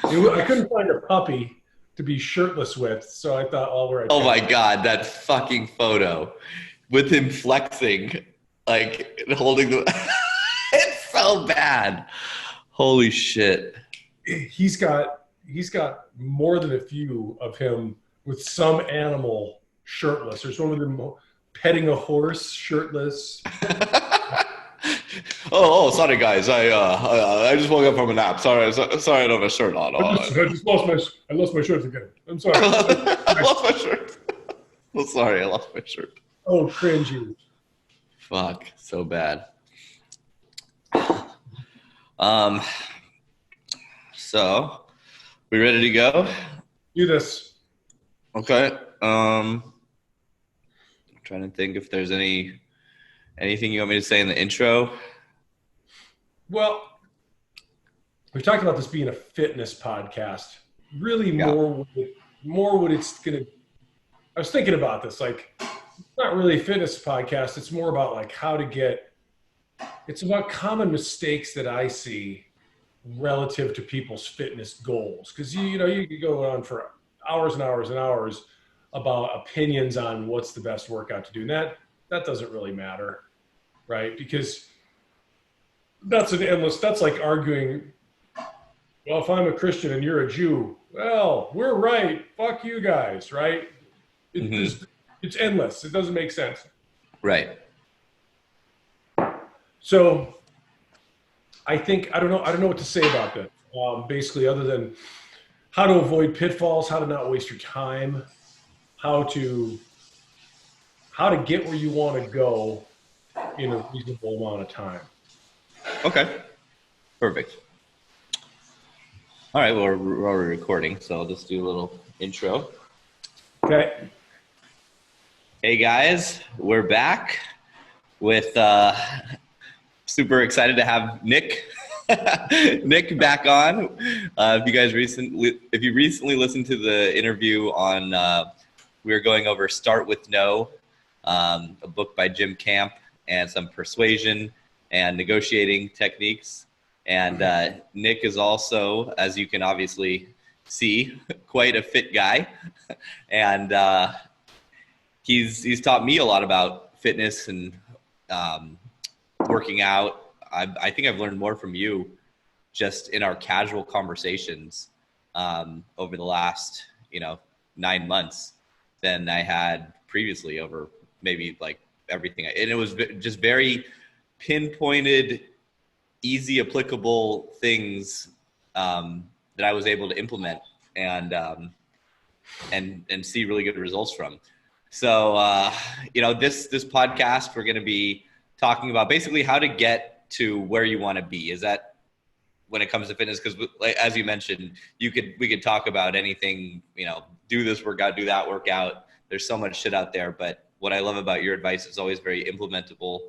I couldn't find a puppy to be shirtless with, so I thought, oh, we're at Oh my 10. God, that fucking photo with him flexing, like holding the. It's so bad. Holy shit. He's got more than a few of him with some animal shirtless. There's one with him petting a horse shirtless. Sorry guys. I just woke up from a nap. Sorry, I don't have a shirt on. I just lost my shirt again. I'm sorry. I lost my shirt. I'm sorry, I lost my shirt. Oh, cringy. Fuck, so bad. Um, so we ready to go? Do this. Okay. I'm trying to think if there's anything you want me to say in the intro. Well, we've talked about this being a fitness podcast. Really, Yeah. more what it's gonna. I was thinking about this. Like, it's not really a fitness podcast. It's more about like how to get. It's about common mistakes that I see relative to people's fitness goals. Because you could go on for hours and hours and hours about opinions on what's the best workout to do, and that doesn't really matter, right? Because that's like arguing, well, if I'm a Christian and you're a Jew, well, we're right, fuck you guys, right? Mm-hmm. It's endless. It doesn't make sense. Right. So I think I don't know what to say about that. Basically, other than how to avoid pitfalls, how to not waste your time, how to get where you want to go in a reasonable amount of time. Okay. Perfect. All right. Well, we're already recording, so I'll just do a little intro. Okay. Hey guys, we're back with super excited to have Nick back on. If you recently listened to the interview on we were going over Start with No, a book by Jim Camp, and some persuasion and negotiating techniques. And Nick is also, as you can obviously see, quite a fit guy, and he's taught me a lot about fitness and working out. I think I've learned more from you just in our casual conversations over the last 9 months than I had previously over maybe like everything. And it was just very pinpointed, easy, applicable things that I was able to implement and see really good results from. So, this podcast, we're going to be talking about basically how to get to where you want to be. Is that when it comes to fitness? Because as you mentioned, we could talk about anything, do this workout, do that workout. There's so much shit out there. But what I love about your advice is always very implementable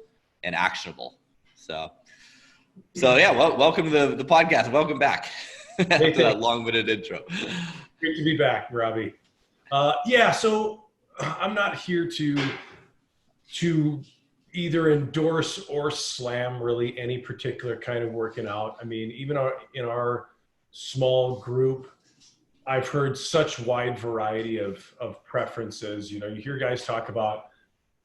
and actionable. So yeah, well, welcome to the podcast. Welcome back after that long-winded intro. Great to be back, Robbie. So I'm not here to either endorse or slam really any particular kind of working out. I mean, even in our small group, I've heard such wide variety of preferences. You hear guys talk about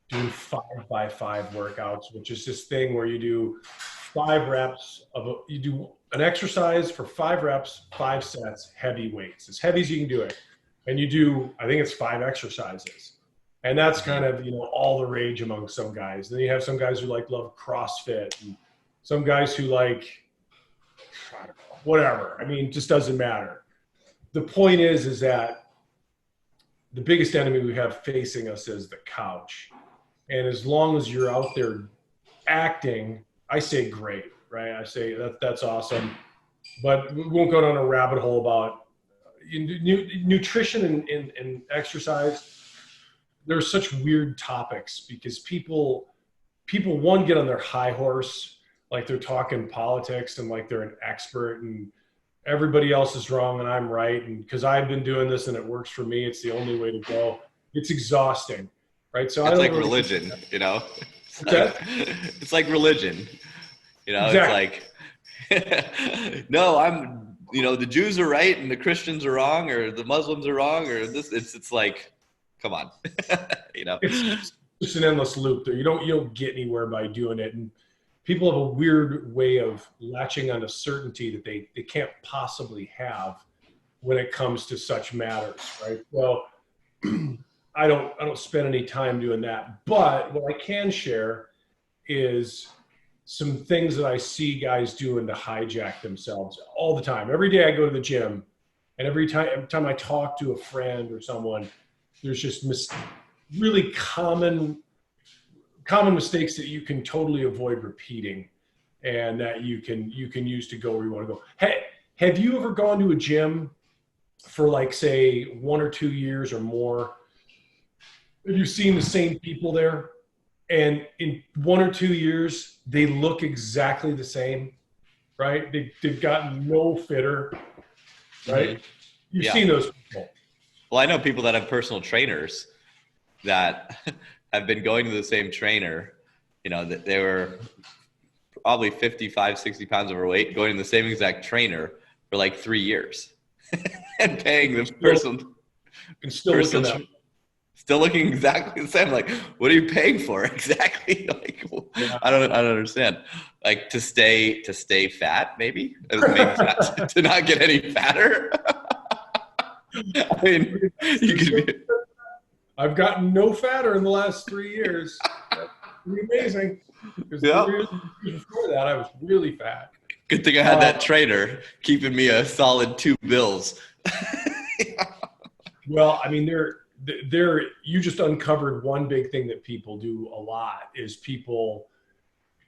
doing 5x5 workouts, which is this thing where you do 5 reps you do an exercise for 5 reps, 5 sets, heavy weights, as heavy as you can do it. And you do, I think it's 5 exercises. And that's kind of, all the rage among some guys. Then you have some guys who love CrossFit, and some guys who I don't know, whatever. I mean, it just doesn't matter. The point is that the biggest enemy we have facing us is the couch. And as long as you're out there acting, I say great, right? I say that's awesome. But we won't go down a rabbit hole about nutrition and exercise. There's such weird topics because people one get on their high horse, like they're talking politics and like they're an expert and everybody else is wrong and I'm right. And because I've been doing this and it works for me, it's the only way to go. It's exhausting, right? So it's like religion, It's like religion, Exactly. It's like, no, the Jews are right and the Christians are wrong, or the Muslims are wrong, or this. It's like, come on, It's just an endless loop there. You don't get anywhere by doing it. And people have a weird way of latching on a certainty that they can't possibly have when it comes to such matters, right? Well, I don't spend any time doing that. But what I can share is some things that I see guys doing to hijack themselves all the time. Every day I go to the gym, and every time I talk to a friend or someone, there's just really common mistakes that you can totally avoid repeating, and that you can use to go where you want to go. Hey, have you ever gone to a gym for like, say, 1 or 2 years or more? Have you seen the same people there? And in 1 or 2 years, they look exactly the same, right? They've gotten no fitter, right? Mm-hmm. You've seen those people. Well, I know people that have personal trainers that have been going to the same trainer, that they were probably 55, 60 pounds overweight, going to the same exact trainer for like 3 years and paying the person. And Still looking exactly the same. Like, what are you paying for exactly? Like, I don't understand. Like, to stay fat, maybe to not get any fatter. I mean, you could be. I've gotten no fatter in the last 3 years. That's pretty amazing. Because 3 years before that, I was really fat. Good thing I had that trainer keeping me a solid 2 bills. Well, I mean, you just uncovered one big thing that people do a lot is people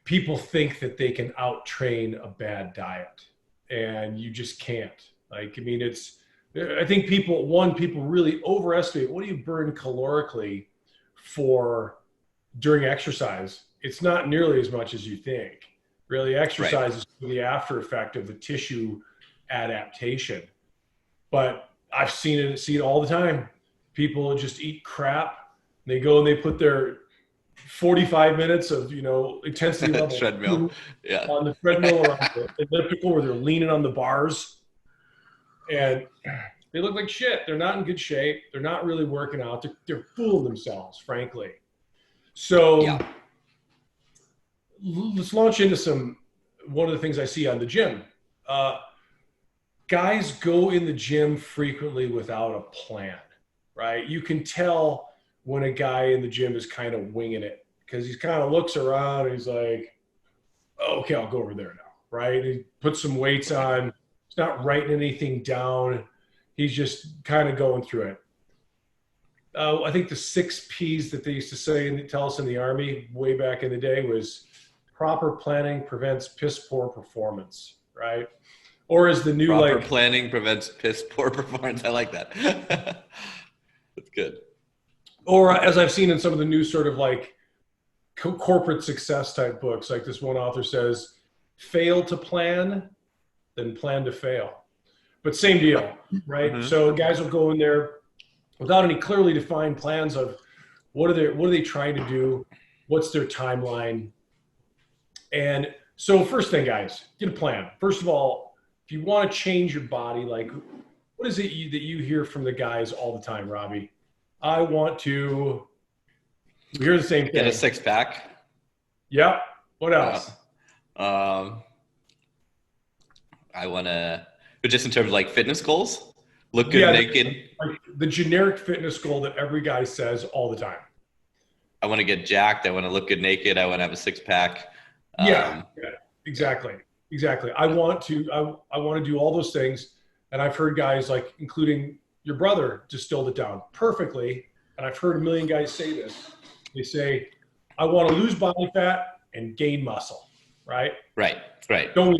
think that they can out-train a bad diet, and you just can't. Like, I mean, I think people really overestimate what do you burn calorically during exercise. It's not nearly as much as you think. Really, exercise is the after effect of the tissue adaptation. But I've seen it all the time. People just eat crap. They go and they put their 45 minutes of intensity level treadmill on the treadmill or on the elliptical, where they're leaning on the bars, and they look like shit. They're not in good shape. They're not really working out. They're fooling themselves, frankly. So let's launch into one of the things I see on the gym. Guys go in the gym frequently without a plan, right? You can tell when a guy in the gym is kind of winging it, because he kind of looks around and he's like, okay, I'll go over there now, right? He puts some weights on. He's not writing anything down. He's just kind of going through it. I think the 6 Ps that they used to say and tell us in the Army way back in the day was proper planning prevents piss poor performance, right? Or is the new proper planning prevents piss poor performance. I like that. That's good. Or as I've seen in some of the new sort of like corporate success type books, like this one author says, fail to plan, then plan to fail. But same deal, right? Mm-hmm. So guys will go in there without any clearly defined plans of what are they trying to do? What's their timeline? And so first thing, guys, get a plan. First of all, if you want to change your body, like what is it that you hear from the guys all the time, Robbie? I want to, we hear the same thing. Get a 6-pack. Yep. What else? I want to, but just in terms of like fitness goals, look good naked. The generic fitness goal that every guy says all the time. I want to get jacked. I want to look good naked. I want to have a 6-pack. Yeah, exactly. I want to do all those things. And I've heard guys like, including your brother, distilled it down perfectly. And I've heard a million guys say this. They say, I want to lose body fat and gain muscle, right? Right. Don't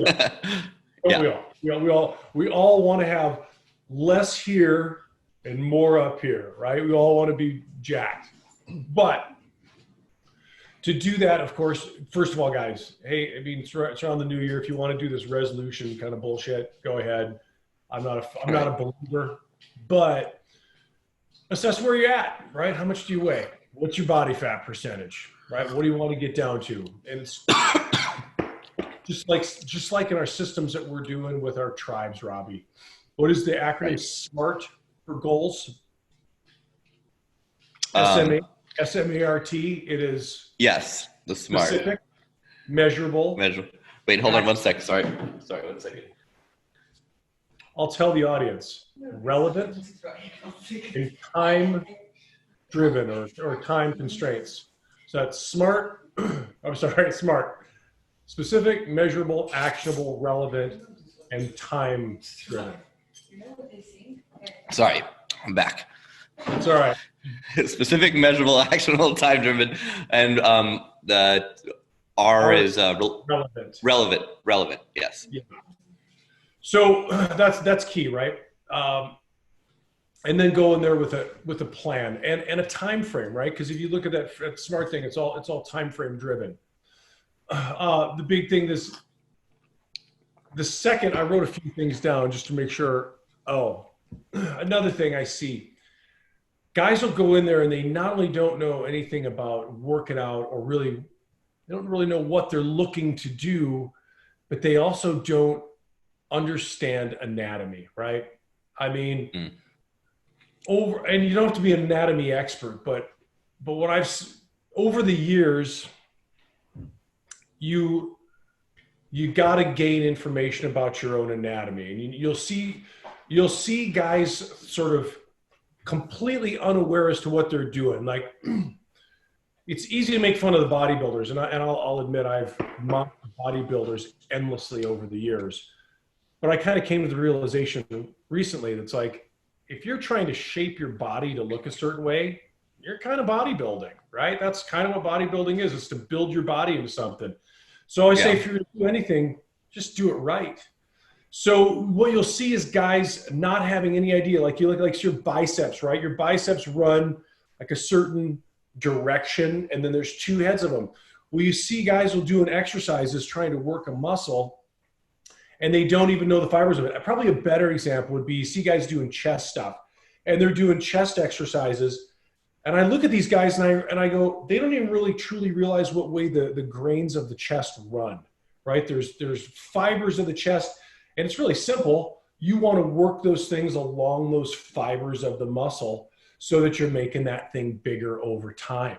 we all? We all want to have less here and more up here, right? We all want to be jacked. But to do that, of course, first of all, guys, hey, I mean, it's around the new year. If you want to do this resolution kind of bullshit, go ahead. I'm not a believer, but assess where you're at, right? How much do you weigh? What's your body fat percentage, right? What do you want to get down to? And just like in our systems that we're doing with our tribes, Robbie. What is the acronym Right. SMART for goals? Um, SMART. It is yes, the SMART. specific, measurable. Wait, hold on 1 second. Sorry, 1 second. I'll tell the audience. Relevant and time driven or time constraints. So that's SMART. I'm sorry, SMART. Specific, measurable, actionable, relevant, and time driven. Sorry, I'm back. It's all right. Specific, measurable, actionable, time driven, and the R is relevant. Yes. Yeah. So that's key, right? And then go in there with a plan and a time frame, right? Because if you look at that SMART thing, it's all time frame driven. The big thing is the second I wrote a few things down just to make sure. Oh, another thing I see. Guys will go in there and they not only don't know anything about working out or they don't really know what they're looking to do, but they also don't understand anatomy, right? I mean, and you don't have to be an anatomy expert, but what over the years, you got to gain information about your own anatomy, and you'll see guys sort of completely unaware as to what they're doing. Like, it's easy to make fun of the bodybuilders, and I'll admit I've mocked bodybuilders endlessly over the years. But I kind of came to the realization recently that's like, if you're trying to shape your body to look a certain way, you're kind of bodybuilding, right? That's kind of what bodybuilding is. It's to build your body into something. So I say, if you're going to do anything, just do it right. So what you'll see is guys not having any idea. Like, you look like your biceps, right? Your biceps run like a certain direction, and then there's two heads of them. Well, you see guys will do an exercises trying to work a muscle, and they don't even know the fibers of it. Probably a better example would be, you see guys doing chest stuff, and they're doing chest exercises. And I look at these guys and I go, they don't even really truly realize what way the grains of the chest run, right? There's fibers of the chest, and it's really simple. You want to work those things along those fibers of the muscle so that you're making that thing bigger over time.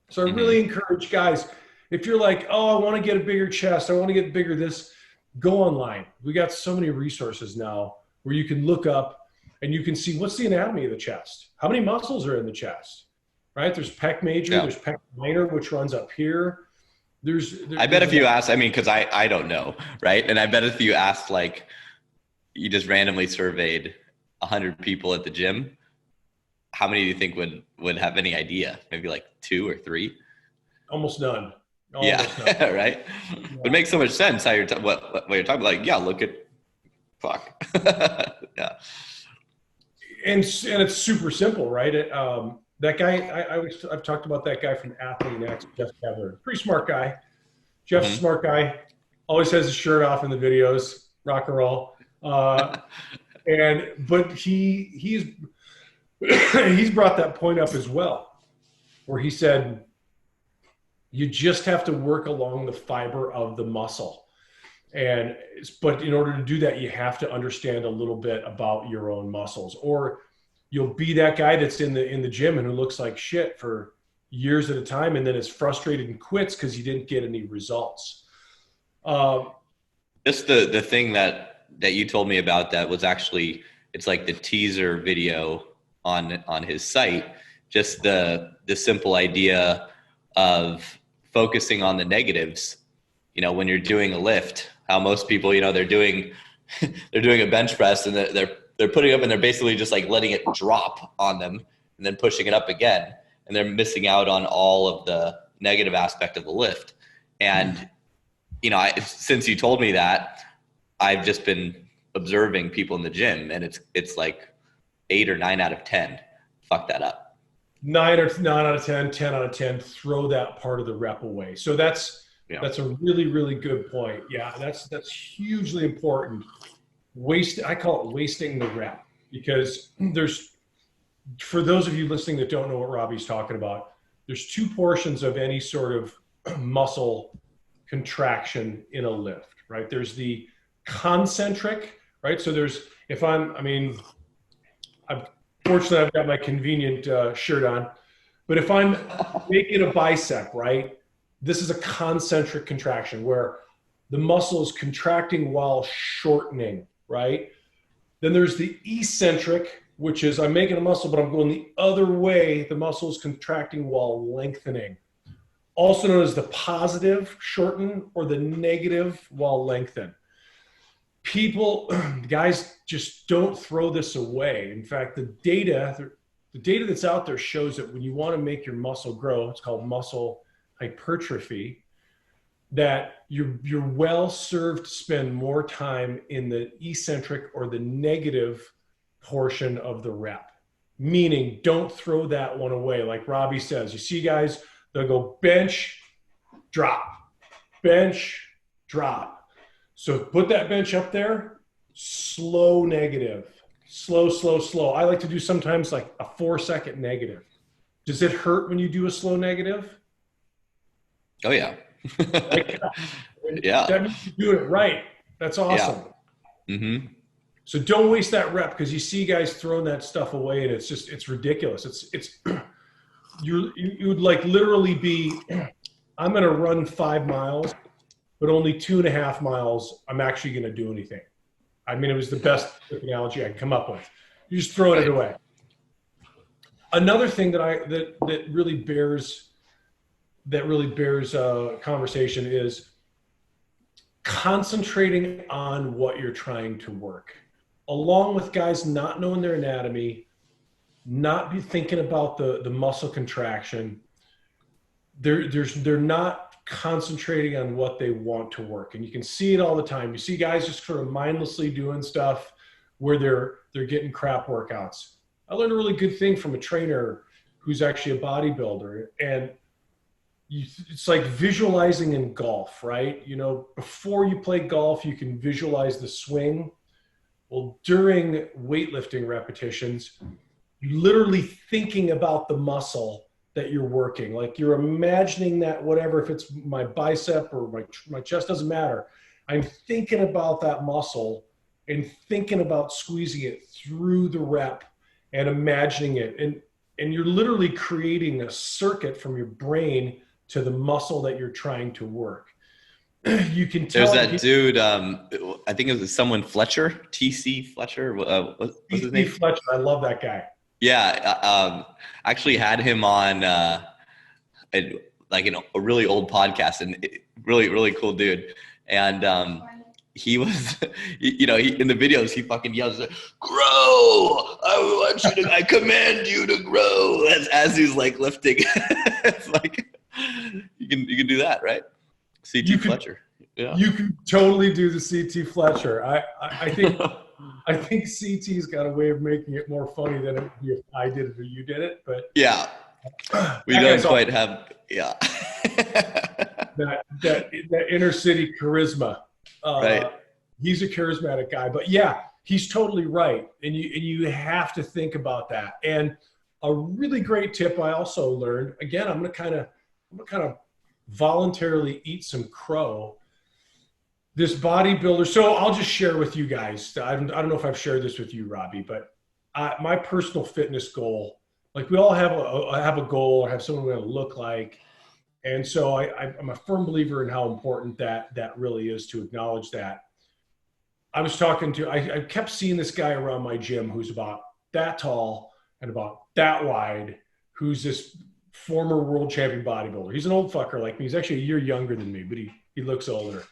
So I really encourage guys, if you're like, oh, I want to get a bigger chest, I want to get bigger this, go online. We got so many resources now where you can look up and you can see what's the anatomy of the chest. How many muscles are in the chest, right? There's pec major, there's pec minor, which runs up here. I bet if you ask, I mean, because I don't know, right? And I bet if you asked, like, you just randomly surveyed 100 people at the gym, how many do you think would have any idea? Maybe like 2 or 3? Almost none. None. Right? Yeah. It makes so much sense how what you're talking about. Like, yeah, look at, fuck. Yeah. And it's super simple, right? That guy, I've talked about that guy from Athlete X, Jeff Kevler. Pretty smart guy. Jeff's a smart guy. Always has his shirt off in the videos. Rock and roll. But he's brought that point up as well, where he said, you just have to work along the fiber of the muscle. But in order to do that, you have to understand a little bit about your own muscles, or you'll be that guy that's in the gym and who looks like shit for years at a time, and then is frustrated and quits because he didn't get any results. Just the thing that you told me about that was actually, it's like the teaser video on his site. Just the simple idea of focusing on the negatives. You know, when you're doing a lift, how most people, you know, they're doing a bench press and they're putting up and they're basically just like letting it drop on them and then pushing it up again. And they're missing out on all of the negative aspect of the lift. And, you know, since you told me that, I've just been observing people in the gym, and it's like 8 or 9 out of 10 fuck that up. 9 out of 10, 10 out of 10, throw that part of the rep away. So that's a really, really good point. Yeah, that's hugely important. I call it wasting the rep, because for those of you listening that don't know what Robbie's talking about, there's 2 portions of any sort of muscle contraction in a lift, right? There's the concentric, right? So there's, fortunately, I've got my convenient shirt on, but if I'm making a bicep, right, this is a concentric contraction where the muscle is contracting while shortening, right? Then there's the eccentric, which is I'm making a muscle, but I'm going the other way. The muscle is contracting while lengthening. Also known as the positive shorten or the negative while lengthen. Guys just don't throw this away. In fact, the data that's out there shows that when you want to make your muscle grow, it's called muscle hypertrophy, that you're well served to spend more time in the eccentric or the negative portion of the rep. Meaning, don't throw that one away. Like Robbie says, you see guys, they'll go bench, drop, bench, drop. So put that bench up there, slow negative, slow, slow, slow. I like to do sometimes like a 4-second negative. Does it hurt when you do a slow negative? Oh yeah. Yeah. That means you're doing it right. That's awesome. Yeah. Mm-hmm. So don't waste that rep, because you see guys throwing that stuff away and it's ridiculous. You would like literally be, I'm going to run 5 miles, but only 2.5 miles I'm actually going to do anything. I mean, it was the best analogy I could come up with. You're just throwing it away. Another thing that really bears conversation is concentrating on what you're trying to work. Along with guys not knowing their anatomy, not be thinking about the muscle contraction, they're not concentrating on what they want to work. And you can see it all the time. You see guys just sort of mindlessly doing stuff where they're getting crap workouts. I learned a really good thing from a trainer who's actually a bodybuilder, and it's like visualizing in golf, right? You know, before you play golf, you can visualize the swing. Well, during weightlifting repetitions, you're literally thinking about the muscle that you're working. Like you're imagining that, whatever, if it's my bicep or my chest, doesn't matter. I'm thinking about that muscle and thinking about squeezing it through the rep and imagining it. And you're literally creating a circuit from your brain to the muscle that you're trying to work. You can tell. There's that dude, I think it was someone Fletcher, TC Fletcher. What's his name? Fletcher. I love that guy. Yeah. Actually had him on a really old podcast, and really, really cool dude. And he was, he, in the videos, he fucking yells, "Grow! I command you to grow," as he's like lifting. It's like, you can do that, right? CT Fletcher. Yeah. You can totally do the CT Fletcher. I think CT's got a way of making it more funny than it would be if I did it or you did it. But yeah, we don't quite have that inner city charisma. Right. He's a charismatic guy, but yeah, he's totally right. And you have to think about that. And a really great tip I also learned, again, I'm gonna kind of voluntarily eat some crow. This bodybuilder, so I'll just share with you guys. I don't know if I've shared this with you, Robbie, but my personal fitness goal, like we all have a goal or have someone we want to look like. And so I'm a firm believer in how important that really is, to acknowledge that. I kept seeing this guy around my gym who's about that tall and about that wide, who's this former world champion bodybuilder. He's an old fucker like me. He's actually a year younger than me, but he looks older.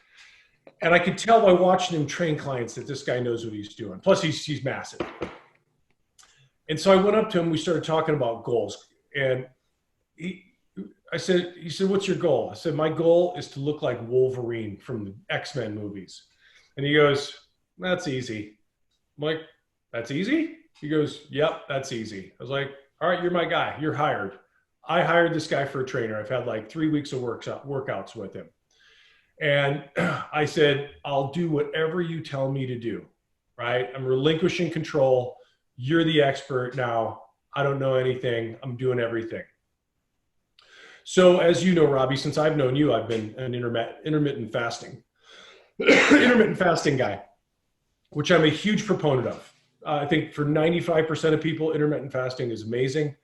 And I could tell by watching him train clients that this guy knows what he's doing. Plus, he's massive. And so I went up to him. We started talking about goals. And he said, "What's your goal?" I said, "My goal is to look like Wolverine from the X-Men movies." And he goes, "That's easy." I'm like, "That's easy?" He goes, "Yep, that's easy." I was like, "All right, you're my guy. You're hired." I hired this guy for a trainer. I've had like 3 weeks of workouts with him. And I said, "I'll do whatever you tell me to do," right? I'm relinquishing control. You're the expert now. I don't know anything. I'm doing everything. So as you know, Robbie, since I've known you, I've been an intermittent fasting, intermittent fasting guy, which I'm a huge proponent of. I think for 95% of people, intermittent fasting is amazing.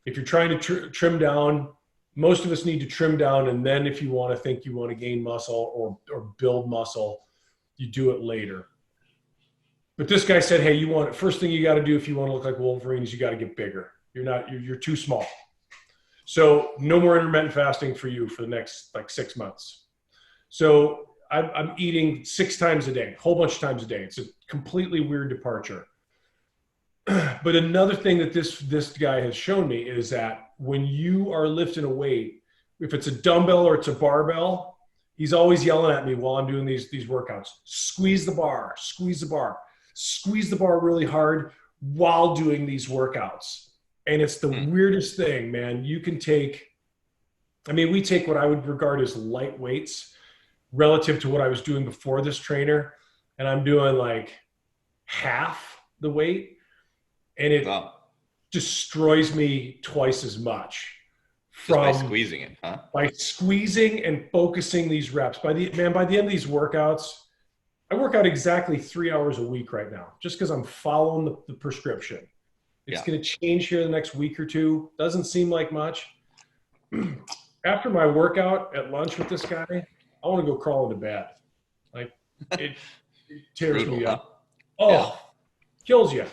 If you're trying to trim down, most of us need to trim down. And then if you want to think you want to gain muscle or build muscle, you do it later. But this guy said, hey, first thing you got to do if you want to look like Wolverine is you got to get bigger. You're too small. So no more intermittent fasting for you for the next like 6 months. So I'm eating 6 times a day, a whole bunch of times a day. It's a completely weird departure. But another thing that this guy has shown me is that when you are lifting a weight, if it's a dumbbell or it's a barbell, he's always yelling at me while I'm doing these workouts. Squeeze the bar, squeeze the bar, squeeze the bar really hard while doing these workouts. And it's the weirdest thing, man. You can we take what I would regard as light weights relative to what I was doing before this trainer. And I'm doing like half the weight. And it destroys me twice as much by squeezing it, huh? By squeezing and focusing these reps. By the end of these workouts, I work out exactly 3 hours a week right now, just because I'm following the prescription. It's going to change here in the next week or two. Doesn't seem like much. After my workout at lunch with this guy, I want to go crawl into bed. Like it tears me up. Kills you.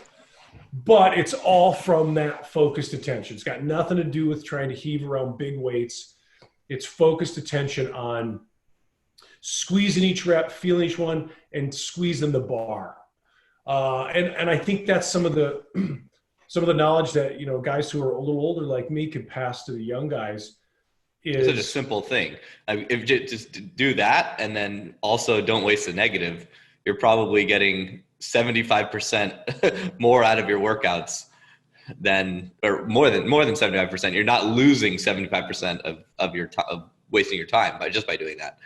But it's all from that focused attention. It's got nothing to do with trying to heave around big weights. It's focused attention on squeezing each rep, feeling each one, and squeezing the bar. And I think that's some of the knowledge that, guys who are a little older like me could pass to the young guys. It's such a simple thing. If you just do that and then also don't waste the negative, you're probably getting 75% more out of your workouts or more than 75%. You're not losing 75% of your time, of wasting your time by doing that.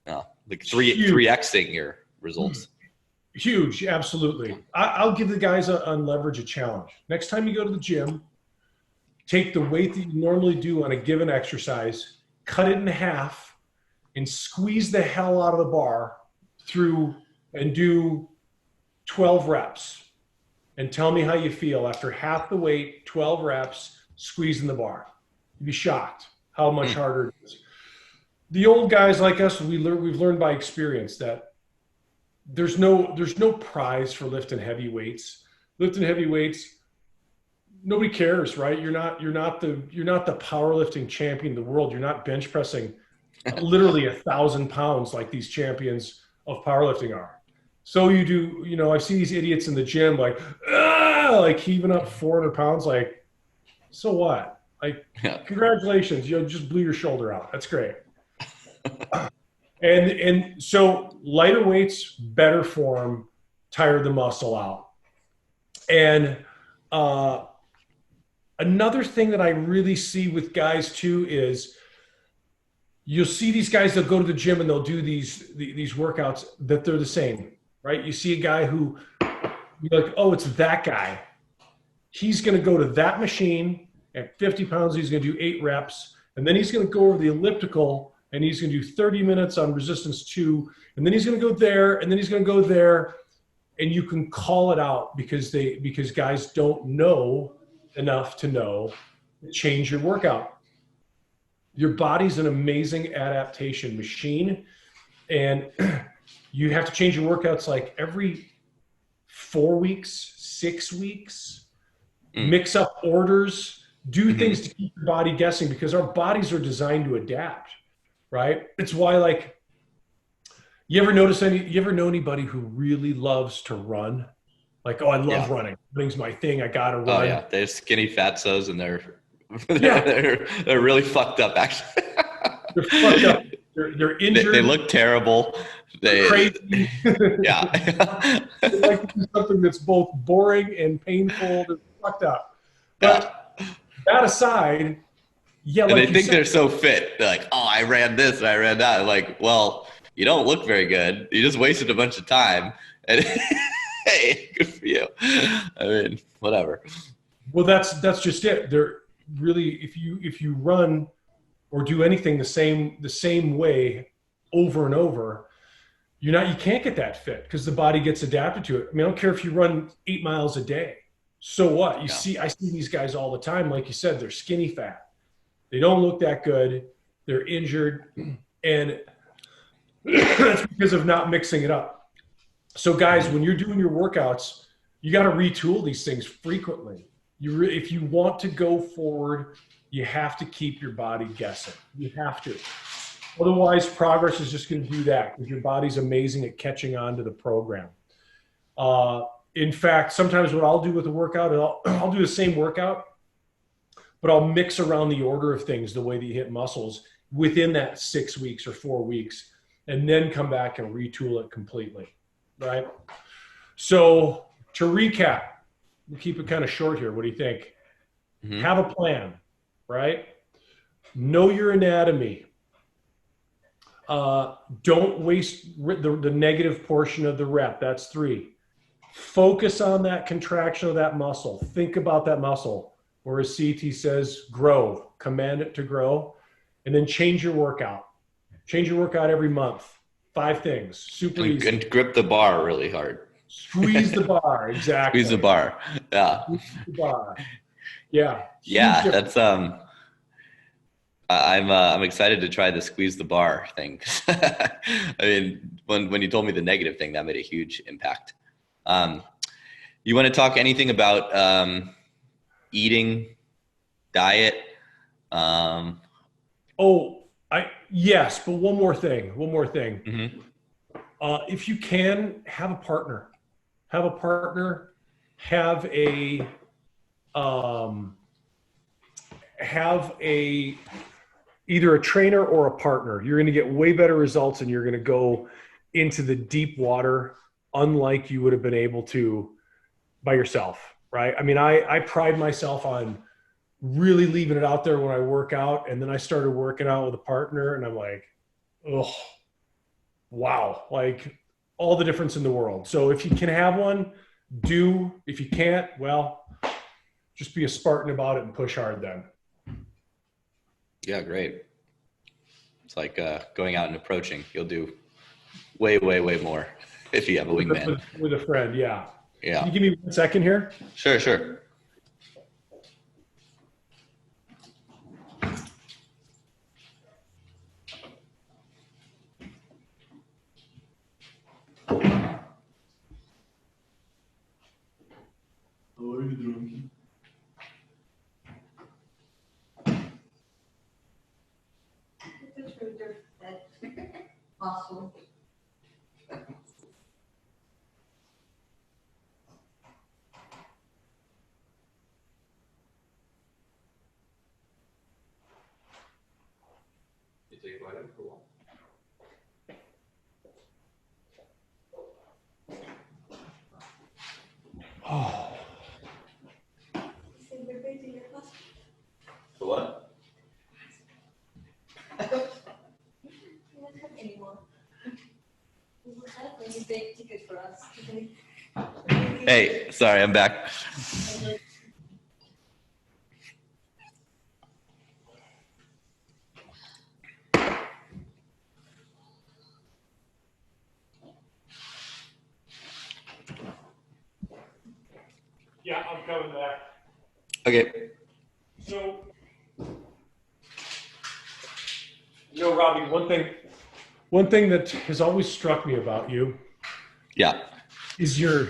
Like 3xing your results. Huge, absolutely. I'll give the guys on leverage a challenge. Next time you go to the gym, take the weight that you normally do on a given exercise, cut it in half, and squeeze the hell out of the bar through and do 12 reps. And tell me how you feel after half the weight, 12 reps, squeezing the bar. You'd be shocked how much harder it is. The old guys like us, we've learned by experience that there's no prize for lifting heavy weights. Lifting heavy weights, nobody cares, right? You're not the powerlifting champion of the world. You're not bench pressing literally 1,000 pounds like these champions of powerlifting are. So you do, I see these idiots in the gym like heaving up 400 pounds. Like, so what? Like, congratulations, you just blew your shoulder out. That's great. And so lighter weights, better form, tire the muscle out. And another thing that I really see with guys too is you'll see these guys that go to the gym and they'll do these workouts that they're the same, right? You see a guy who you're like, oh, it's that guy. He's going to go to that machine at 50 pounds. He's going to do 8 reps. And then he's going to go over the elliptical and he's going to do 30 minutes on resistance 2. And then he's going to go there. And then he's going to go there. And you can call it out because guys don't know enough to know, change your workout. Your body's an amazing adaptation machine. And you have to change your workouts like every 4 weeks, 6 weeks, mix up orders, do things to keep your body guessing because our bodies are designed to adapt, right? It's why, like, you ever know anybody who really loves to run? Like, oh, I love running. Running's my thing. I gotta run. Oh yeah, they're skinny fatzos and they're really fucked up actually. They're fucked up. They're injured. They look terrible. They're crazy. Yeah. They like to do something that's both boring and painful. They're fucked up. But that aside, yeah. And like they think they're so fit. They're like, oh, I ran this and I ran that. I'm like, well, you don't look very good. You just wasted a bunch of time. And hey, good for you. I mean, whatever. Well, that's just it. They're really, if you run or do anything the same way over and over, you can't get that fit because the body gets adapted to it. I mean, I don't care if you run 8 miles a day. So what? I see these guys all the time. Like you said, they're skinny fat. They don't look that good. They're injured. And that's because of not mixing it up. So guys, when you're doing your workouts, you got to retool these things frequently. If you want to go forward, you have to keep your body guessing. You have to. Otherwise, progress is just going to do that because your body's amazing at catching on to the program. In fact, sometimes what I'll do with the workout, I'll do the same workout, but I'll mix around the order of things the way that you hit muscles within that 6 weeks or 4 weeks, and then come back and retool it completely, right? So to recap, we'll keep it kind of short here. What do you think? Mm-hmm. Have a plan, right? Know your anatomy. Don't waste the negative portion of the rep. That's 3. Focus on that contraction of that muscle. Think about that muscle. Or as CT says, grow. Command it to grow. And then change your workout. Change your workout every month. 5 things. Super easy. And grip the bar really hard. Squeeze the bar. Exactly. Squeeze the bar. Yeah. Squeeze the bar. Yeah. Yeah. That's I'm excited to try the squeeze the bar thing. I mean, when you told me the negative thing, that made a huge impact. You want to talk anything about eating, diet? Yes, but one more thing. Mm-hmm. If you can, have a partner. Have either a trainer or a partner. You're going to get way better results, and you're going to go into the deep water unlike you would have been able to by yourself, right? I mean, I pride myself on really leaving it out there when I work out, and then I started working out with a partner, and I'm like, oh, wow, like all the difference in the world. So if you can have one, do. If you can't, well, just be a Spartan about it and push hard then. Yeah, great. It's like going out and approaching. You'll do way, way, way more if you have a wingman. With a friend, yeah. Yeah. Can you give me 1 second here? Sure. How are you doing? Awesome. Oh. For what? Anymore. We will have a big ticket for us today. Hey, sorry, I'm back. Yeah, I'm coming back. Okay. So, Robbie, one thing that has always struck me about you, Yeah. is your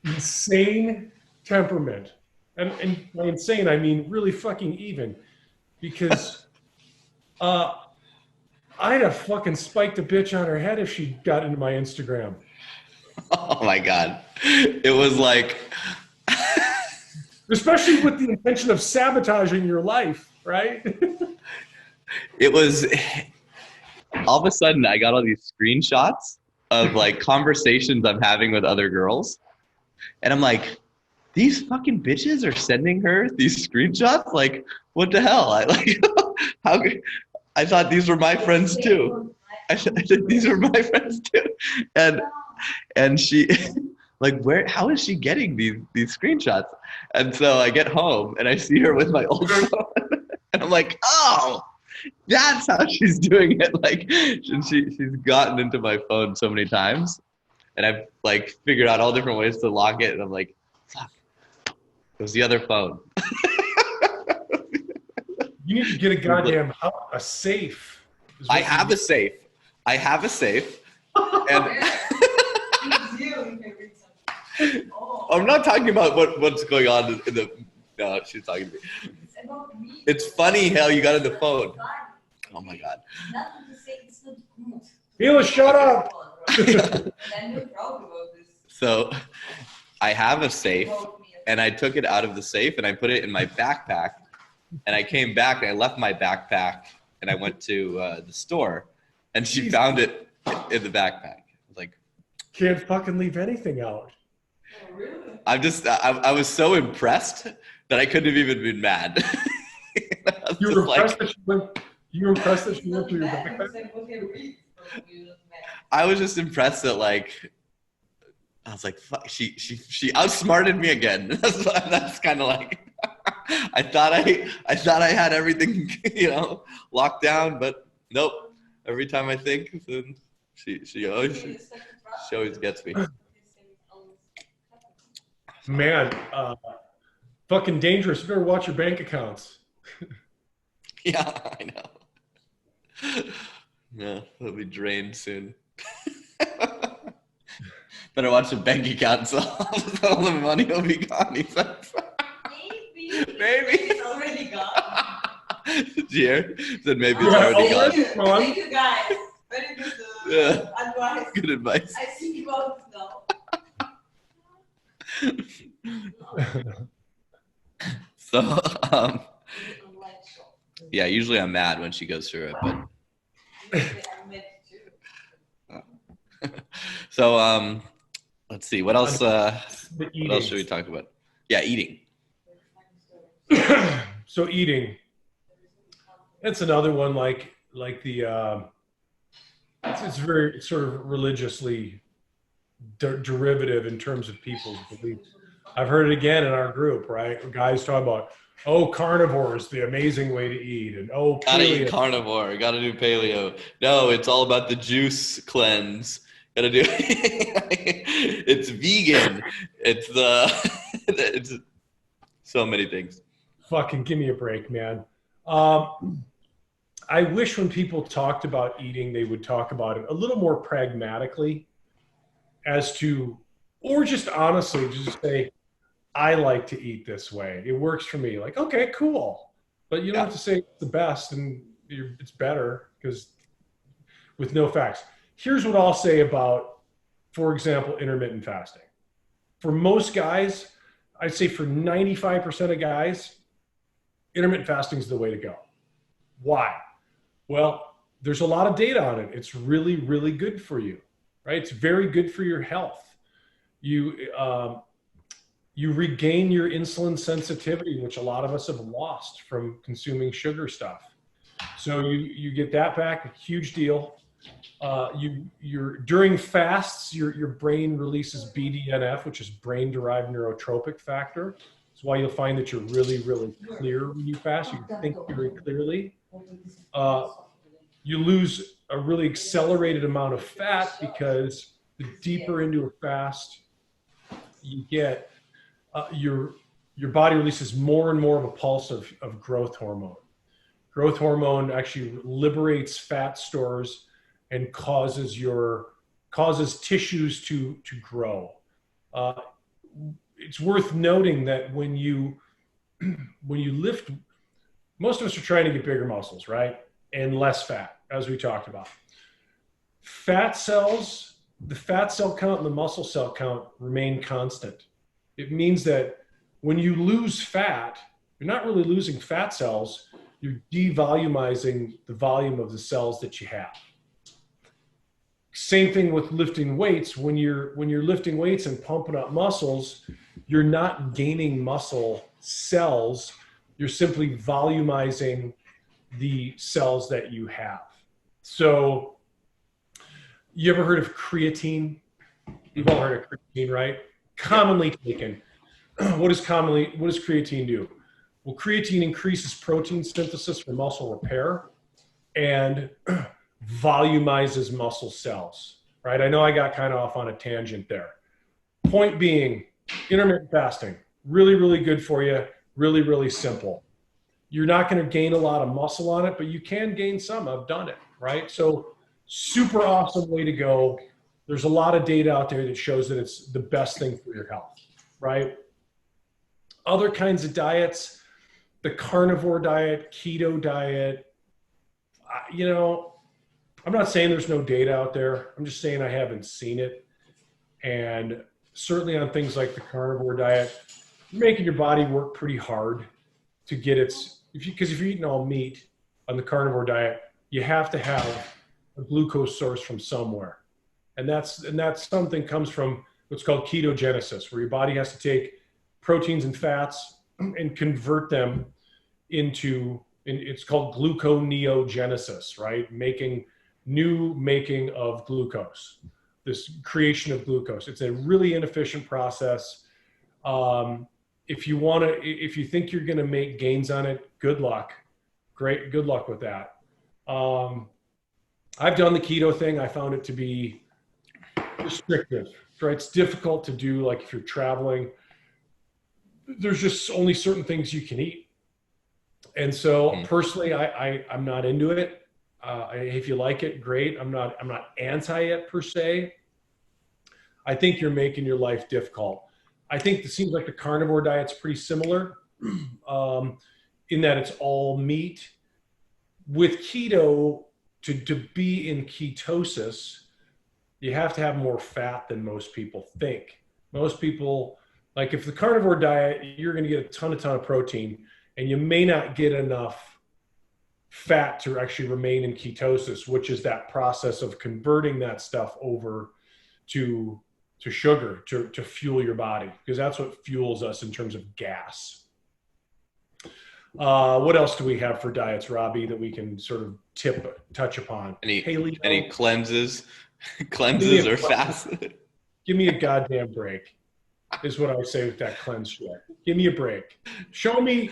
insane temperament. And by insane, I mean really fucking even. Because I'd have fucking spiked a bitch on her head if she got into my Instagram. Oh my God. It was like, especially with the intention of sabotaging your life, right? it was, all of a sudden I got all these screenshots of like conversations I'm having with other girls. And I'm like, these fucking bitches are sending her these screenshots? Like, what the hell? I thought these were my friends too. I said, these are my friends too. And she, like, how is she getting these screenshots? And so I get home and I see her with my old phone and I'm like, oh, That's how she's doing it. Like she's gotten into my phone so many times, and I've like figured out all different ways to lock it. And I'm like, fuck, it was the other phone. You need to get a goddamn a safe. I have a safe. I have a safe. And I'm not talking about what's going on in the. No, she's talking to me. It's funny how you got in the phone. Oh my god. Hila, shut up. So, I have a safe, and I took it out of the safe, and I put it in my backpack, and I came back, and I left my backpack, and I went to the store, and she found it in the backpack. Like, can't fucking leave anything out. Oh, really? I was so impressed that I couldn't have even been mad. You were impressed that she went through your backpack? I was just impressed that, like, I was like, fuck, she outsmarted me again. That's kind of like, I thought I had everything, locked down, but nope. Every time I think, then she always gets me. Man, fucking dangerous. You better watch your bank accounts. Yeah, I know. Yeah, they'll be drained soon. Better watch the bank account, so all the money will be gone. He says. Maybe. It's already gone. Did you hear? Said maybe it's already gone. Thank you guys. Very good advice. Good advice. I think about it now. So, yeah, usually I'm mad when she goes through it, but. So, let's see. What else? What else should we talk about? Yeah, eating. So eating. That's another one like the. It's very sort of religiously derivative in terms of people's beliefs. I've heard it again in our group, right? Guys talk about, oh, carnivore is the amazing way to eat, and oh, gotta eat carnivore, gotta do paleo. No, it's all about the juice cleanse. Gotta do. It's vegan. It's it's so many things. Fucking give me a break, man. I wish when people talked about eating, they would talk about it a little more pragmatically as to, or just honestly, just say, I like to eat this way. It works for me. Like, okay, cool. But you don't have to say it's the best and it's better, because with no facts. Here's what I'll say about, for example, intermittent fasting. For most guys, I'd say for 95% of guys, intermittent fasting is the way to go. Why? Well, there's a lot of data on it. It's really, really good for you, right? It's very good for your health. You regain your insulin sensitivity, which a lot of us have lost from consuming sugar stuff. So you get that back, a huge deal. During fasts, your brain releases BDNF, which is brain-derived neurotropic factor. That's why you'll find that you're really, really clear when you fast. You think very clearly. You lose a really accelerated amount of fat, because the deeper into a fast you get, your body releases more and more of a pulse of growth hormone. Growth hormone actually liberates fat stores and causes tissues to grow. It's worth noting that when you lift, most of us are trying to get bigger muscles, right? And less fat, as we talked about. Fat cells, the fat cell count and the muscle cell count remain constant. It means that when you lose fat, you're not really losing fat cells, you're devolumizing the volume of the cells that you have. Same thing with lifting weights. When you're lifting weights and pumping up muscles, you're not gaining muscle cells, you're simply volumizing the cells that you have. So you ever heard of creatine? You've all heard of creatine, right? Commonly taken. What does creatine do? Well, creatine increases protein synthesis for muscle repair. and volumizes muscle cells, right? I know I got kind of off on a tangent there. Point being, intermittent fasting, really, really good for you, really, really simple. You're not going to gain a lot of muscle on it, but you can gain some. I've done it, right? So super awesome way to go. There's a lot of data out there that shows that it's the best thing for your health, right? Other kinds of diets, the carnivore diet, keto diet, you know, I'm not saying there's no data out there. I'm just saying I haven't seen it. And certainly on things like the carnivore diet, you're making your body work pretty hard to get its, because if you're eating all meat on the carnivore diet, you have to have a glucose source from somewhere. And that's something comes from what's called ketogenesis, where your body has to take proteins and fats and convert them into, it's called gluconeogenesis, right? Making of glucose, this creation of glucose. It's a really inefficient process. If you think you're going to make gains on it, good luck. Good luck with that. I've done the keto thing. I found it to be restrictive, right? It's difficult to do. Like if you're traveling, there's just only certain things you can eat. And so personally, I'm not into it. If you like it, great. I'm not anti it per se. I think you're making your life difficult. I think it seems like the carnivore diet's pretty similar in that it's all meat. With keto, to be in ketosis, you have to have more fat than most people think. Most people, like if the carnivore diet, you're going to get a ton of protein, and you may not get enough fat to actually remain in ketosis, which is that process of converting that stuff over to sugar to fuel your body, because that's what fuels us in terms of gas. What else do we have for diets, Robbie, that we can sort of touch upon? Any cleanses? Cleanses or fast? Give me a goddamn break, is what I say with that cleanse shit. Give me a break. Show me,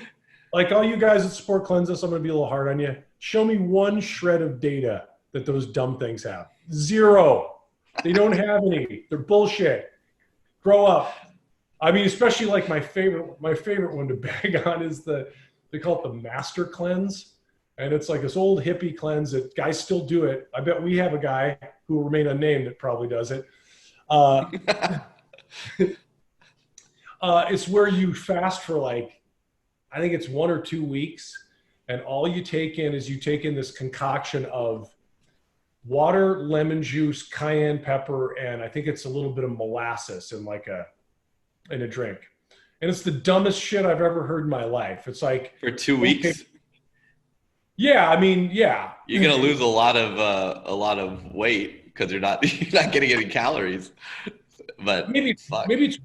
like all you guys that support cleanses, I'm going to be a little hard on you. Show me one shred of data that those dumb things have. Zero. They don't have any. They're bullshit. Grow up. I mean, especially like my favorite one to bag on is they call it the Master Cleanse. And it's like this old hippie cleanse that guys still do it. I bet we have a guy who will remain unnamed that probably does it. It's where you fast for like, I think it's 1 or 2 weeks. And all you take in this concoction of water, lemon juice, cayenne pepper, and I think it's a little bit of molasses in a drink. And it's the dumbest shit I've ever heard in my life. It's like for 2 weeks. Yeah, I mean, yeah. You're gonna lose a lot of weight because you're not getting any calories. But maybe it's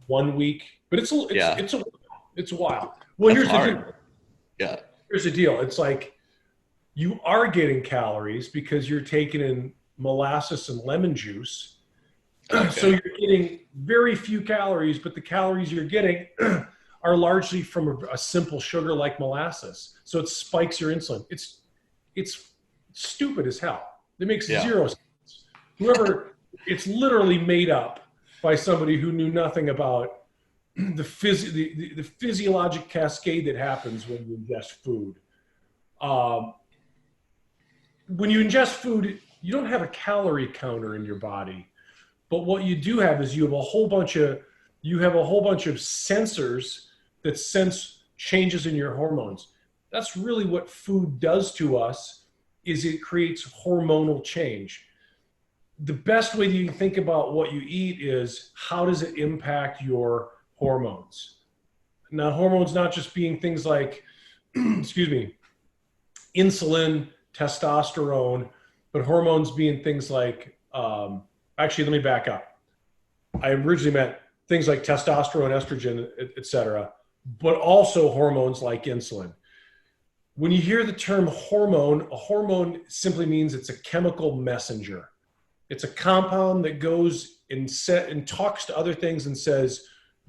1 week, but it's a while. Well, here's the deal. Yeah. Here's the deal. It's like you are getting calories because you're taking in molasses and lemon juice. Okay. So you're getting very few calories, but the calories you're getting are largely from a simple sugar like molasses. So it spikes your insulin. It's stupid as hell. It makes zero sense. It's literally made up by somebody who knew nothing about the physiologic cascade that happens when you ingest food. When you ingest food, you don't have a calorie counter in your body, but what you do have is you have a whole bunch of sensors that sense changes in your hormones. That's really what food does to us, is it creates hormonal change. The best way you think about what you eat is how does it impact your hormones? Now, hormones not just being things like, insulin, testosterone, but hormones being things like, actually, let me back up. I originally meant things like testosterone, estrogen, et cetera, but also hormones like insulin. When you hear the term hormone, a hormone simply means it's a chemical messenger. It's a compound that goes and talks to other things and says,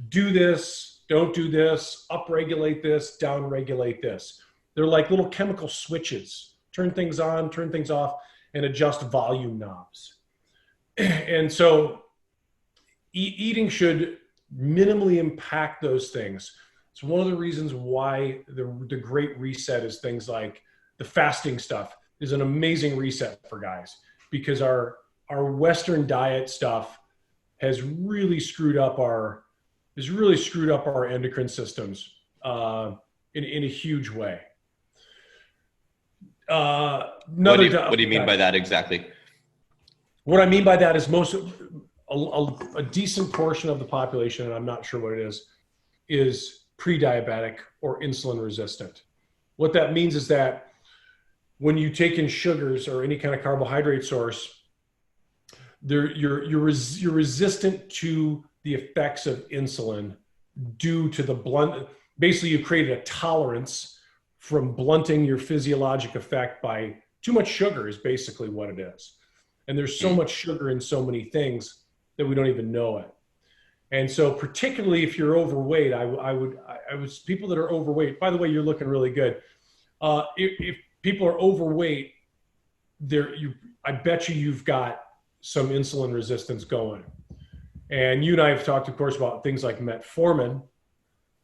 do this, don't do this, upregulate this, downregulate this. They're like little chemical switches turn things on, turn things off, and adjust volume knobs. And so eating should minimally impact those things. It's one of the reasons why the great reset is things like the fasting stuff is an amazing reset for guys, because our Western diet stuff has really screwed up our endocrine systems in a huge way. What do you mean by that exactly? What I mean by that is a decent portion of the population, and I'm not sure what it is pre-diabetic or insulin resistant. What that means is that when you take in sugars or any kind of carbohydrate source, you're resistant to the effects of insulin due to the basically you created a tolerance from blunting your physiologic effect by too much sugar is basically what it is. And there's so much sugar in so many things that we don't even know it. And so particularly if you're overweight, I would people that are overweight, by the way, you're looking really good. If people are overweight, I bet you've got some insulin resistance going. And you and I have talked, of course, about things like metformin.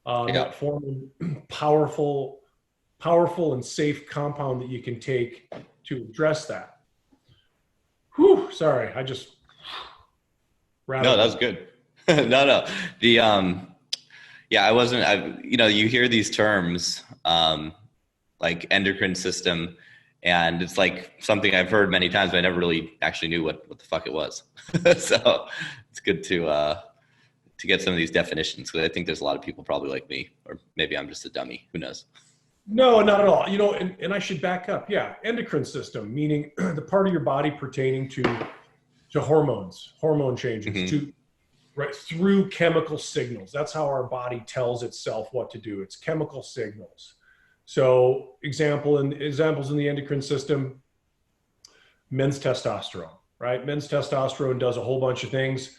Metformin, powerful and safe compound that you can take to address that. Whew, sorry, I just No, that's good. No. You hear these terms like endocrine system, and it's like something I've heard many times, but I never really actually knew what the fuck it was. So it's good to get some of these definitions, because I think there's a lot of people probably like me, or maybe I'm just a dummy. Who knows? No, not at all. And I should back up. Yeah, endocrine system, meaning the part of your body pertaining to hormones, hormone changes, through chemical signals. That's how our body tells itself what to do. It's chemical signals. So examples in the endocrine system, men's testosterone, right? Men's testosterone does a whole bunch of things,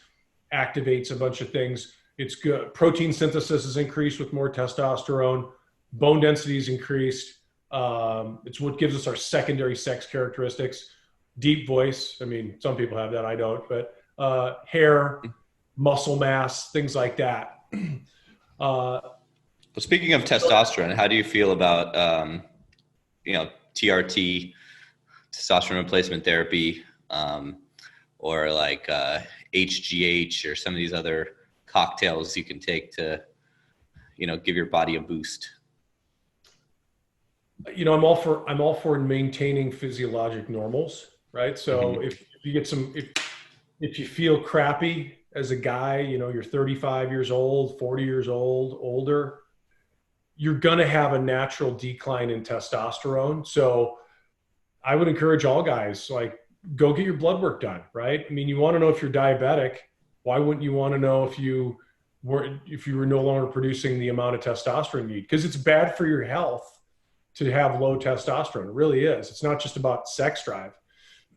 activates a bunch of things. It's good. Protein synthesis is increased with more testosterone. Bone density is increased. It's what gives us our secondary sex characteristics. Deep voice. I mean, some people have that. I don't. But hair, muscle mass, things like that. Well, speaking of testosterone, how do you feel about TRT, testosterone replacement therapy, or like HGH, or some of these other cocktails you can take to, give your body a boost? I'm all for maintaining physiologic normals, right? So if you get if you feel crappy as a guy, you're 35 years old, 40 years old, older, you're going to have a natural decline in testosterone. So I would encourage all guys, like, go get your blood work done, right? I mean, you want to know if you're diabetic. Why wouldn't you want to know if you were no longer producing the amount of testosterone you need? Because it's bad for your health to have low testosterone. It really is. It's not just about sex drive.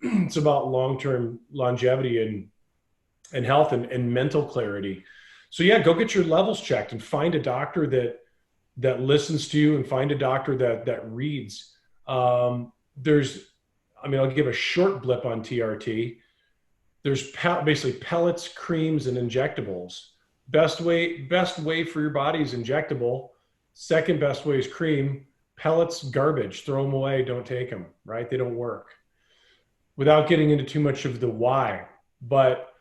It's about long-term longevity and health and mental clarity. So yeah, go get your levels checked and find a doctor that listens to you, and find a doctor that reads. I'll give a short blip on TRT. There's basically pellets, creams, and injectables. Best way for your body is injectable. Second best way is cream. Pellets, garbage, throw them away, don't take them, right? They don't work. Without getting into too much of the why, but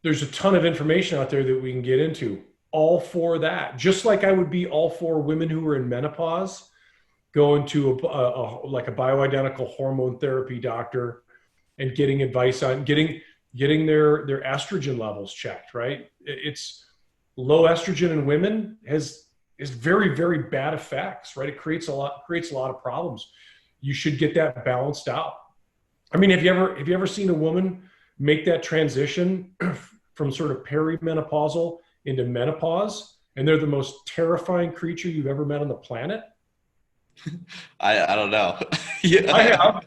there's a ton of information out there that we can get into. All for that. Just like I would be all for women who are in menopause going to a bioidentical hormone therapy doctor and getting advice on getting their estrogen levels checked, right? It's low estrogen in women is very, very bad effects, right? It creates a lot of problems. You should get that balanced out. I mean, have you ever seen a woman make that transition from sort of perimenopausal into menopause, and they're the most terrifying creature you've ever met on the planet? I don't know. Yeah, I have.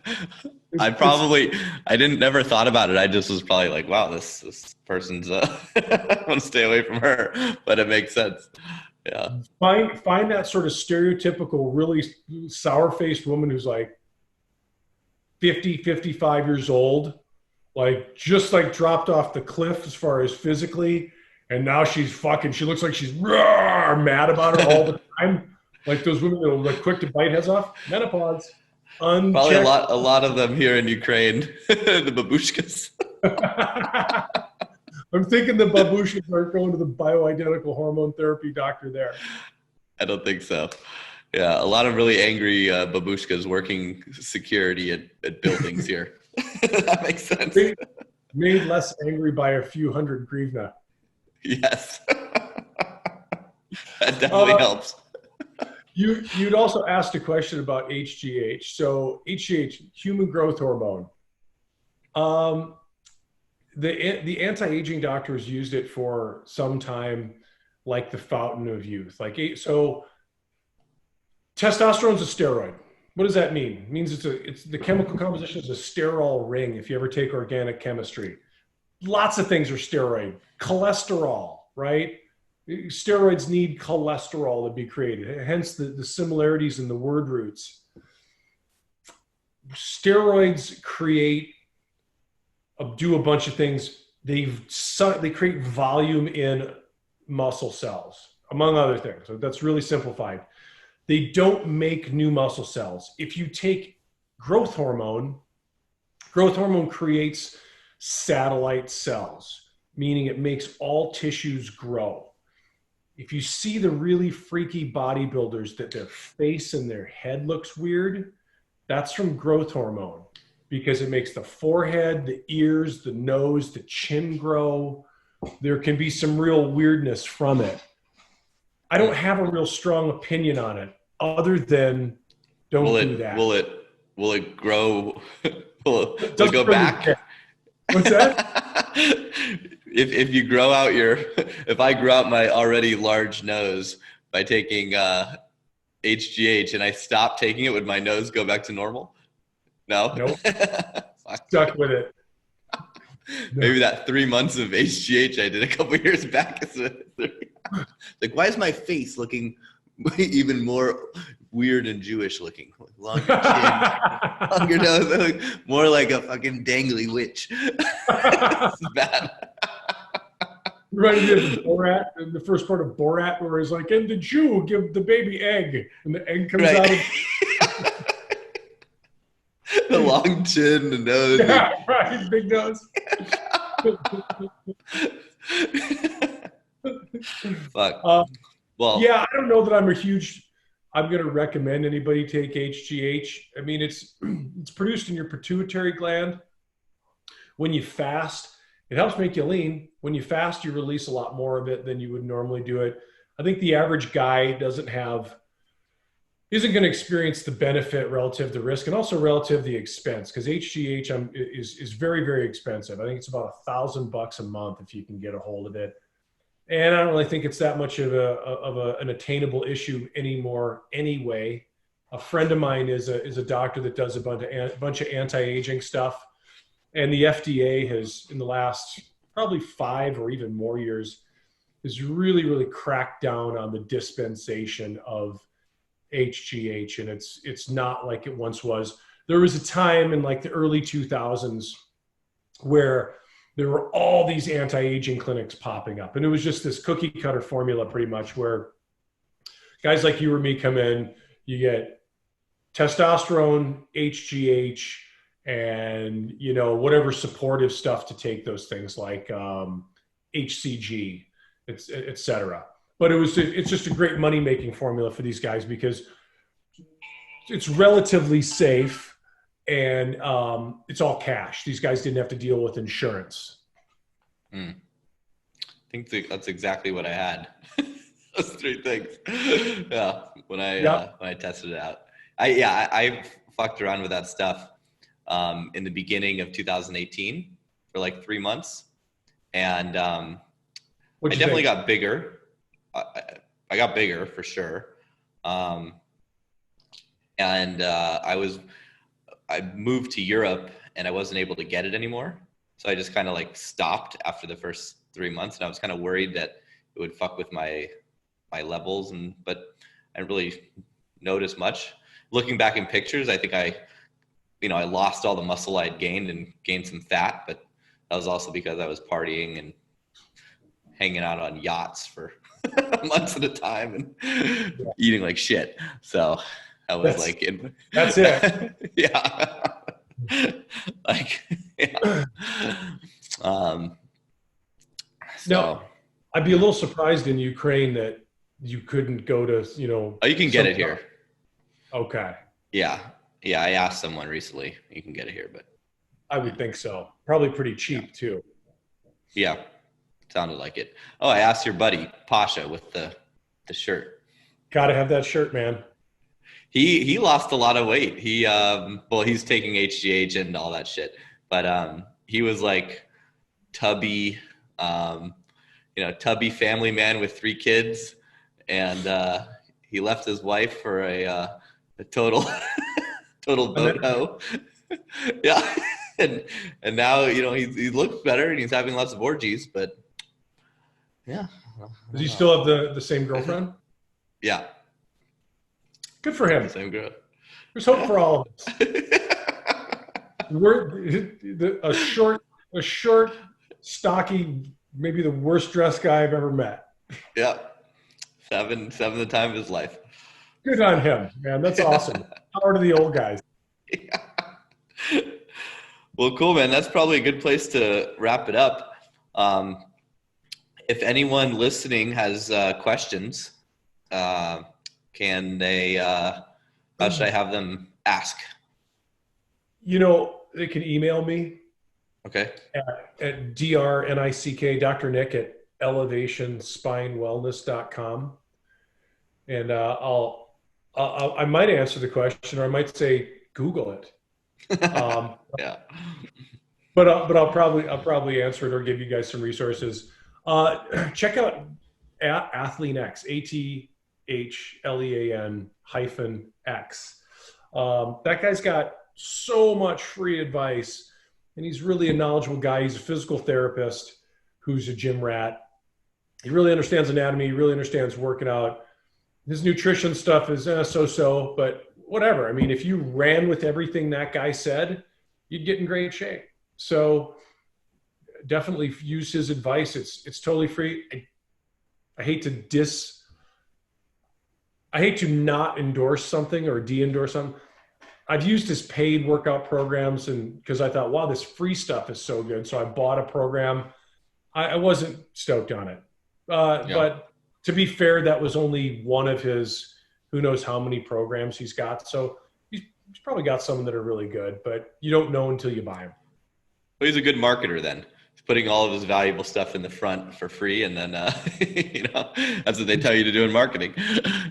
I never thought about it. I just was probably like, wow, this person's I want to stay away from her, but it makes sense. Yeah. Find that sort of stereotypical, really sour-faced woman who's like, 50, 55 years old, like just like dropped off the cliff as far as physically. And now she's fucking, she looks like she's mad about it all the time. Like those women that are like quick to bite heads off. Menopause. Probably Unchecked. a lot of them here in Ukraine, the babushkas. I'm thinking the babushkas aren't going to the bioidentical hormone therapy doctor there. I don't think so. Yeah, a lot of really angry babushkas working security at buildings here. That makes sense. Made less angry by a few hundred grivna. Yes. That definitely helps. You'd also asked a question about HGH. So HGH, human growth hormone. The anti-aging doctors used it for some time, like the fountain of youth. So testosterone is a steroid. What does that mean? It means it's the chemical composition is a sterol ring. If you ever take organic chemistry, lots of things are steroid. Cholesterol, right? Steroids need cholesterol to be created. Hence the similarities in the word roots. Steroids do a bunch of things. They create volume in muscle cells, among other things. So that's really simplified. They don't make new muscle cells. If you take growth hormone creates satellite cells, meaning it makes all tissues grow. If you see the really freaky bodybuilders that their face and their head looks weird, that's from growth hormone, because it makes the forehead, the ears, the nose, the chin grow. There can be some real weirdness from it. I don't have a real strong opinion on it, other than don't do that. Will it grow? Will it go back? What's that? If you grow out if I grow out my already large nose by taking HGH and I stop taking it, would my nose go back to normal? No? Nope. Stuck with it. Maybe that 3 months of HGH I did a couple years back. Like, why is my face looking even more weird and Jewish looking? Longer chin, longer nose, more like a fucking dangly witch. This is bad. Right in Borat, in the first part of Borat, where he's like, and the Jew give the baby egg, and the egg comes out of the long chin, the nose. Yeah, right, big nose. Fuck. Well, yeah, I don't know that I'm going to recommend anybody take HGH. I mean, it's produced in your pituitary gland. When you fast, it helps make you lean. When you fast, you release a lot more of it than you would normally do it. I think the average guy isn't going to experience the benefit relative to risk, and also relative to the expense, because HGH is very, very expensive. I think it's about $1,000 a month if you can get a hold of it. And I don't really think it's that much of an attainable issue anymore anyway. A friend of mine is a doctor that does a bunch of anti-aging stuff. And the FDA has, in the last probably 5 or even more years, has really, really cracked down on the dispensation of HGH. And it's not like it once was. There was a time in like the early 2000s where there were all these anti-aging clinics popping up. And it was just this cookie cutter formula pretty much, where guys like you or me come in, you get testosterone, HGH, and, you know, whatever supportive stuff to take those things like HCG, et cetera. But it's just a great money-making formula for these guys, because it's relatively safe. And it's all cash. These guys didn't have to deal with insurance. I think that's exactly what I had. Those 3 things. Yeah, when I tested it out. I fucked around with that stuff in the beginning of 2018 for like 3 months, and I definitely got bigger. I got bigger for sure, and I moved to Europe and I wasn't able to get it anymore. So I just kind of like stopped after the first 3 months, and I was kind of worried that it would fuck with my levels, but I didn't really notice much. Looking back in pictures, I think I I lost all the muscle I'd gained and gained some fat, but that was also because I was partying and hanging out on yachts for months at a time and eating like shit. So I was that's it. yeah. Like, yeah. So now, I'd be a little surprised in Ukraine that you couldn't go to, oh, you can get it here. Okay. Yeah. I asked someone recently. You can get it here, but I would think so. Probably pretty cheap too. Yeah. Sounded like it. Oh, I asked your buddy Pasha with the shirt. Gotta have that shirt, man. He lost a lot of weight. He's taking HGH and all that shit, but he was like tubby, tubby family man with 3 kids, and he left his wife for a total boho. Yeah, and now he looks better and he's having lots of orgies, but yeah. Does he still have the same girlfriend? Yeah. Good for him. Same girl. There's hope for all of us. A short, stocky, maybe the worst dressed guy I've ever met. Yeah. Seven the time of his life. Good on him, man. That's awesome. Power to the old guys. Yeah. Well, cool, man. That's probably a good place to wrap it up. If anyone listening has questions, can they, how should I have them ask? They can email me. Okay. At drnick, Dr. Nick at elevationsspinewellness.com. And I might answer the question, or I might say, Google it. Yeah. But I'll probably answer it or give you guys some resources. Check out AthleanX, ATHLEAN-X. That guy's got so much free advice, and he's really a knowledgeable guy. He's a physical therapist who's a gym rat. He really understands anatomy. He really understands working out. His nutrition stuff is so-so, but whatever. I mean, if you ran with everything that guy said, you'd get in great shape. So definitely use his advice. It's totally free. I hate to not endorse something or de-endorse something. I've used his paid workout programs, and because I thought, wow, this free stuff is so good. So I bought a program. I wasn't stoked on it. But to be fair, that was only one of his, who knows how many programs he's got. So he's probably got some that are really good, but you don't know until you buy them. Well, he's a good marketer then. He's putting all of his valuable stuff in the front for free, and then that's what they tell you to do in marketing,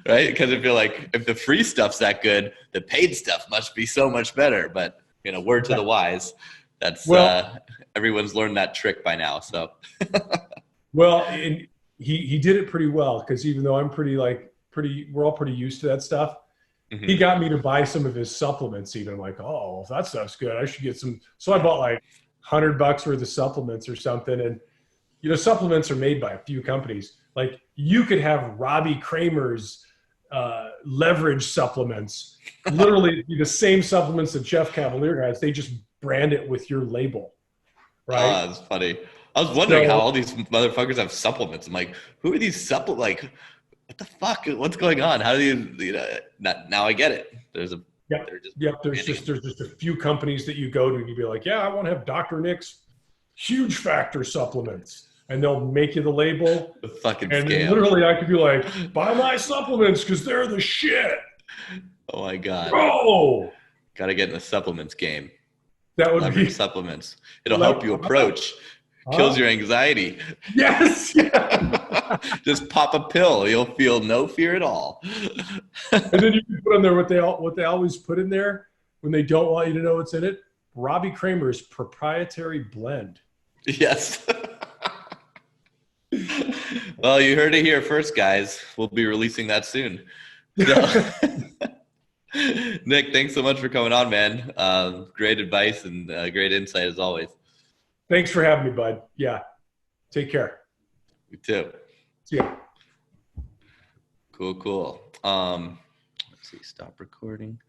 right? Because if the free stuff's that good, the paid stuff must be so much better. But word to the wise, that's everyone's learned that trick by now. So well, and he did it pretty well, because even though I'm we're all pretty used to that stuff. Mm-hmm. He got me to buy some of his supplements. Even I'm like, oh, if that stuff's good, I should get some. So I bought like $100 worth of supplements or something. And supplements are made by a few companies. Like, you could have Robbie Kramer's leverage supplements, literally the same supplements that Jeff Cavalier has. They just brand it with your label, right? Oh, that's funny. I was wondering how all these motherfuckers have supplements. I'm like, who are these supplements? Like, what the fuck? What's going on? How do you now I get it. There's just a few companies that you go to and you'd be like, yeah, I want to have Dr. Nick's huge factor supplements. And they'll make you the label. The fucking and scam. Literally I could be like, buy my supplements because they're the shit. Oh my God. Bro. Gotta get in the supplements game. That would Leverage be supplements. It'll help you approach. Kills your anxiety. Yes. Yeah. Just pop a pill. You'll feel no fear at all. And then you can put in there what they always put in there when they don't want you to know what's in it. Robbie Kramer's proprietary blend. Yes. Well, you heard it here first, guys. We'll be releasing that soon. So, Nick, thanks so much for coming on, man. Great advice and great insight as always. Thanks for having me, bud. Yeah. Take care. You too. See ya. Cool. Let's see. Stop recording.